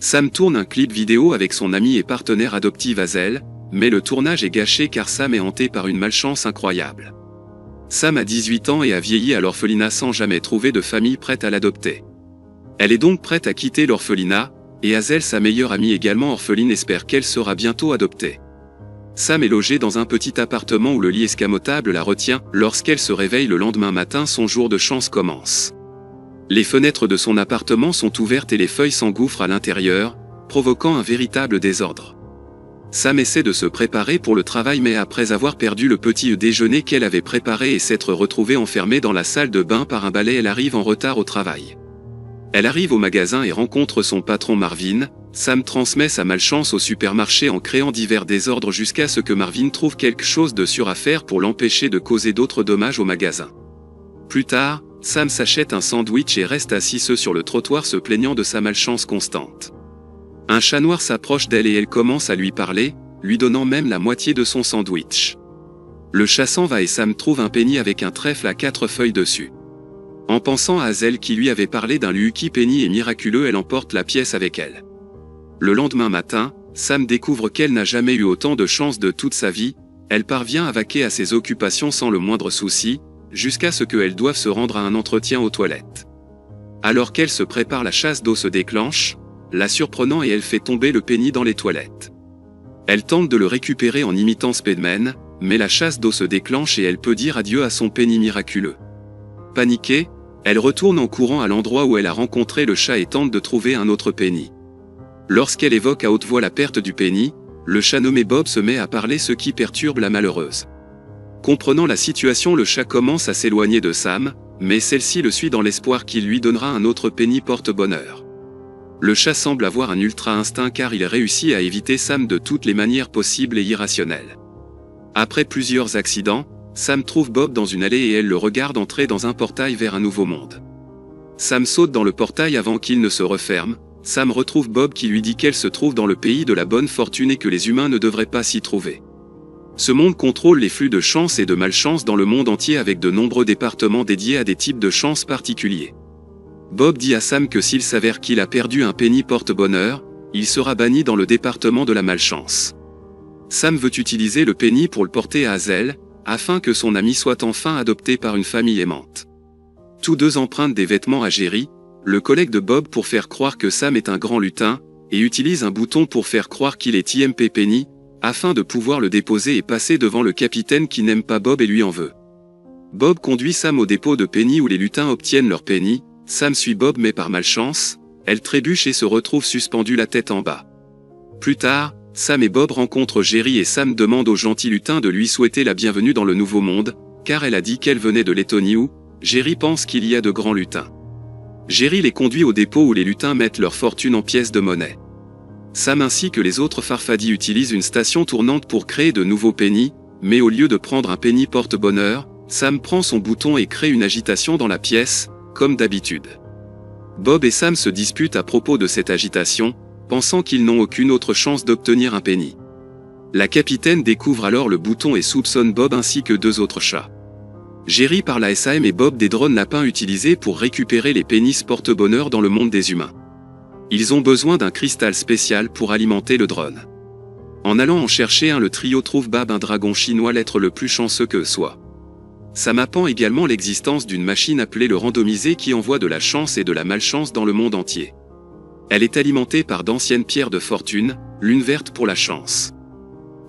Sam tourne un clip vidéo avec son amie et partenaire adoptive Hazel, mais le tournage est gâché car Sam est hanté par une malchance incroyable. Sam a 18 ans et a vieilli à l'orphelinat sans jamais trouver de famille prête à l'adopter. Elle est donc prête à quitter l'orphelinat, et Hazel, sa meilleure amie également orpheline, espère qu'elle sera bientôt adoptée. Sam est logée dans un petit appartement où le lit escamotable la retient. Lorsqu'elle se réveille le lendemain matin, son jour de chance commence. Les fenêtres de son appartement sont ouvertes et les feuilles s'engouffrent à l'intérieur, provoquant un véritable désordre. Sam essaie de se préparer pour le travail, mais après avoir perdu le petit déjeuner qu'elle avait préparé et s'être retrouvée enfermée dans la salle de bain par un balai, elle arrive en retard au travail. Elle arrive au magasin et rencontre son patron Marvin. Sam transmet sa malchance au supermarché en créant divers désordres jusqu'à ce que Marvin trouve quelque chose de sûr à faire pour l'empêcher de causer d'autres dommages au magasin. Plus tard, Sam s'achète un sandwich et reste assis sur le trottoir se plaignant de sa malchance constante. Un chat noir s'approche d'elle et elle commence à lui parler, lui donnant même la moitié de son sandwich. Le chat s'en va et Sam trouve un penny avec un trèfle à 4 feuilles dessus. En pensant à Hazel qui lui avait parlé d'un lucky penny et miraculeux, elle emporte la pièce avec elle. Le lendemain matin, Sam découvre qu'elle n'a jamais eu autant de chance de toute sa vie. Elle parvient à vaquer à ses occupations sans le moindre souci, jusqu'à ce qu'elle doive se rendre à un entretien aux toilettes. Alors qu'elle se prépare, la chasse d'eau se déclenche, la surprenant, et elle fait tomber le penny dans les toilettes. Elle tente de le récupérer en imitant Spider-Man, mais la chasse d'eau se déclenche et elle peut dire adieu à son penny miraculeux. Paniquée, elle retourne en courant à l'endroit où elle a rencontré le chat et tente de trouver un autre penny. Lorsqu'elle évoque à haute voix la perte du penny, le chat nommé Bob se met à parler, ce qui perturbe la malheureuse. Comprenant la situation, le chat commence à s'éloigner de Sam, mais celle-ci le suit dans l'espoir qu'il lui donnera un autre penny porte-bonheur. Le chat semble avoir un ultra instinct car il réussit à éviter Sam de toutes les manières possibles et irrationnelles. Après plusieurs accidents, Sam trouve Bob dans une allée et elle le regarde entrer dans un portail vers un nouveau monde. Sam saute dans le portail avant qu'il ne se referme. Sam retrouve Bob qui lui dit qu'elle se trouve dans le pays de la bonne fortune et que les humains ne devraient pas s'y trouver. Ce monde contrôle les flux de chance et de malchance dans le monde entier avec de nombreux départements dédiés à des types de chance particuliers. Bob dit à Sam que s'il s'avère qu'il a perdu un penny porte-bonheur, il sera banni dans le département de la malchance. Sam veut utiliser le penny pour le porter à Hazel, afin que son ami soit enfin adopté par une famille aimante. Tous deux empruntent des vêtements à Jerry, le collègue de Bob, pour faire croire que Sam est un grand lutin, et utilisent un bouton pour faire croire qu'il est IMP Penny, afin de pouvoir le déposer et passer devant le capitaine qui n'aime pas Bob et lui en veut. Bob conduit Sam au dépôt de penny où les lutins obtiennent leur penny. Sam suit Bob mais par malchance, elle trébuche et se retrouve suspendue la tête en bas. Plus tard, Sam et Bob rencontrent Jerry et Sam demande au gentil lutin de lui souhaiter la bienvenue dans le nouveau monde, car elle a dit qu'elle venait de Lettonie où Jerry pense qu'il y a de grands lutins. Jerry les conduit au dépôt où les lutins mettent leur fortune en pièces de monnaie. Sam ainsi que les autres farfadis utilisent une station tournante pour créer de nouveaux pennies, mais au lieu de prendre un penny porte-bonheur, Sam prend son bouton et crée une agitation dans la pièce, comme d'habitude. Bob et Sam se disputent à propos de cette agitation, pensant qu'ils n'ont aucune autre chance d'obtenir un penny. La capitaine découvre alors le bouton et soupçonne Bob ainsi que deux autres chats. Jerry parle à Sam et Bob des drones lapins utilisés pour récupérer les pennies porte-bonheur dans le monde des humains. Ils ont besoin d'un cristal spécial pour alimenter le drone. En allant en chercher un, le trio trouve Bab, un dragon chinois, l'être le plus chanceux que soit. Sam apprend également l'existence d'une machine appelée le randomisé qui envoie de la chance et de la malchance dans le monde entier. Elle est alimentée par d'anciennes pierres de fortune, l'une verte pour la chance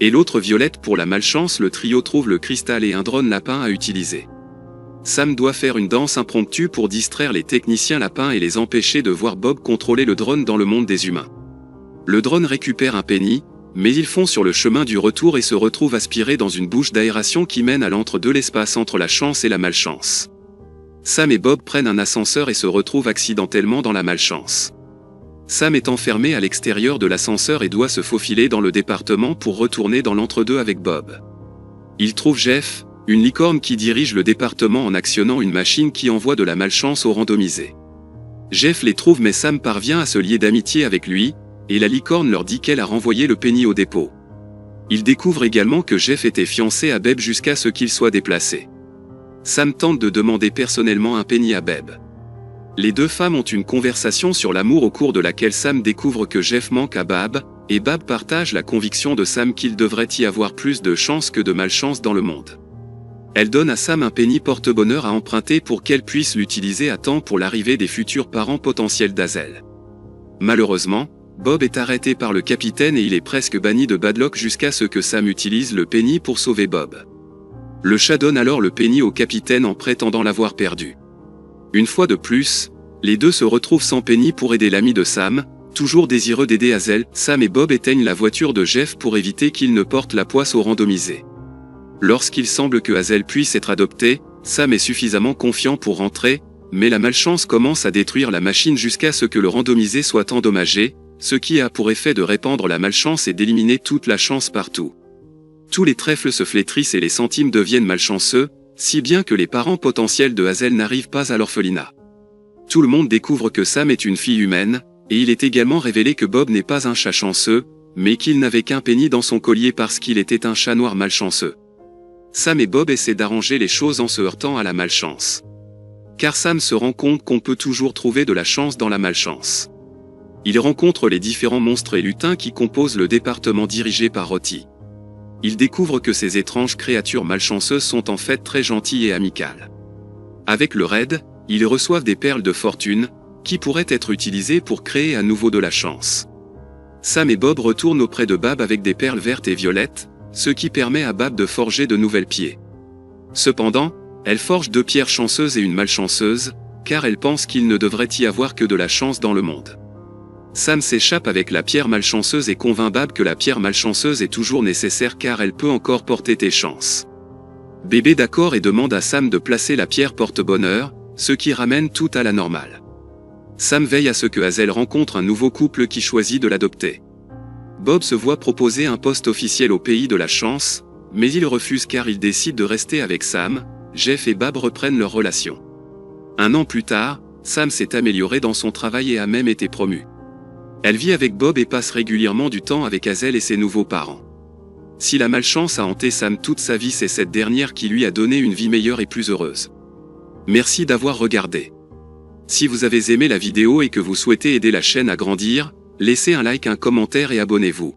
et l'autre violette pour la malchance. Le trio trouve le cristal et un drone lapin à utiliser. Sam doit faire une danse impromptue pour distraire les techniciens lapins et les empêcher de voir Bob contrôler le drone dans le monde des humains. Le drone récupère un penny, mais ils font sur le chemin du retour et se retrouvent aspirés dans une bouche d'aération qui mène à l'entre-deux, l'espace entre la chance et la malchance. Sam et Bob prennent un ascenseur et se retrouvent accidentellement dans la malchance. Sam est enfermé à l'extérieur de l'ascenseur et doit se faufiler dans le département pour retourner dans l'entre-deux avec Bob. Il trouve Jeff, une licorne qui dirige le département en actionnant une machine qui envoie de la malchance aux randomisés. Jeff les trouve mais Sam parvient à se lier d'amitié avec lui, et la licorne leur dit qu'elle a renvoyé le penny au dépôt. Il découvre également que Jeff était fiancé à Beb jusqu'à ce qu'il soit déplacé. Sam tente de demander personnellement un penny à Beb. Les deux femmes ont une conversation sur l'amour au cours de laquelle Sam découvre que Jeff manque à Bab, et Bab partage la conviction de Sam qu'il devrait y avoir plus de chance que de malchance dans le monde. Elle donne à Sam un penny porte-bonheur à emprunter pour qu'elle puisse l'utiliser à temps pour l'arrivée des futurs parents potentiels d'Hazel. Malheureusement, Bob est arrêté par le capitaine et il est presque banni de Badlock jusqu'à ce que Sam utilise le penny pour sauver Bob. Le chat donne alors le penny au capitaine en prétendant l'avoir perdu. Une fois de plus, les deux se retrouvent sans penny pour aider l'ami de Sam, toujours désireux d'aider Hazel. Sam et Bob éteignent la voiture de Jeff pour éviter qu'il ne porte la poisse au randomisé. Lorsqu'il semble que Hazel puisse être adoptée, Sam est suffisamment confiant pour rentrer, mais la malchance commence à détruire la machine jusqu'à ce que le randomisé soit endommagé, ce qui a pour effet de répandre la malchance et d'éliminer toute la chance partout. Tous les trèfles se flétrissent et les centimes deviennent malchanceux, si bien que les parents potentiels de Hazel n'arrivent pas à l'orphelinat. Tout le monde découvre que Sam est une fille humaine, et il est également révélé que Bob n'est pas un chat chanceux, mais qu'il n'avait qu'un penny dans son collier parce qu'il était un chat noir malchanceux. Sam et Bob essaient d'arranger les choses en se heurtant à la malchance. Car Sam se rend compte qu'on peut toujours trouver de la chance dans la malchance. Il rencontre les différents monstres et lutins qui composent le département dirigé par Rotty. Il découvre que ces étranges créatures malchanceuses sont en fait très gentilles et amicales. Avec le raid, ils reçoivent des perles de fortune, qui pourraient être utilisées pour créer à nouveau de la chance. Sam et Bob retournent auprès de Bab avec des perles vertes et violettes, ce qui permet à Bab de forger de nouvelles pierres. Cependant, elle forge 2 pierres chanceuses et une malchanceuse, car elle pense qu'il ne devrait y avoir que de la chance dans le monde. Sam s'échappe avec la pierre malchanceuse et convainc Bab que la pierre malchanceuse est toujours nécessaire car elle peut encore porter tes chances. Bébé d'accord et demande à Sam de placer la pierre porte-bonheur, ce qui ramène tout à la normale. Sam veille à ce que Hazel rencontre un nouveau couple qui choisit de l'adopter. Bob se voit proposer un poste officiel au pays de la chance, mais il refuse car il décide de rester avec Sam. Jeff et Bab reprennent leur relation. 1 an plus tard, Sam s'est amélioré dans son travail et a même été promu. Elle vit avec Bob et passe régulièrement du temps avec Hazel et ses nouveaux parents. Si la malchance a hanté Sam toute sa vie, c'est cette dernière qui lui a donné une vie meilleure et plus heureuse. Merci d'avoir regardé. Si vous avez aimé la vidéo et que vous souhaitez aider la chaîne à grandir, laissez un like, un commentaire et abonnez-vous.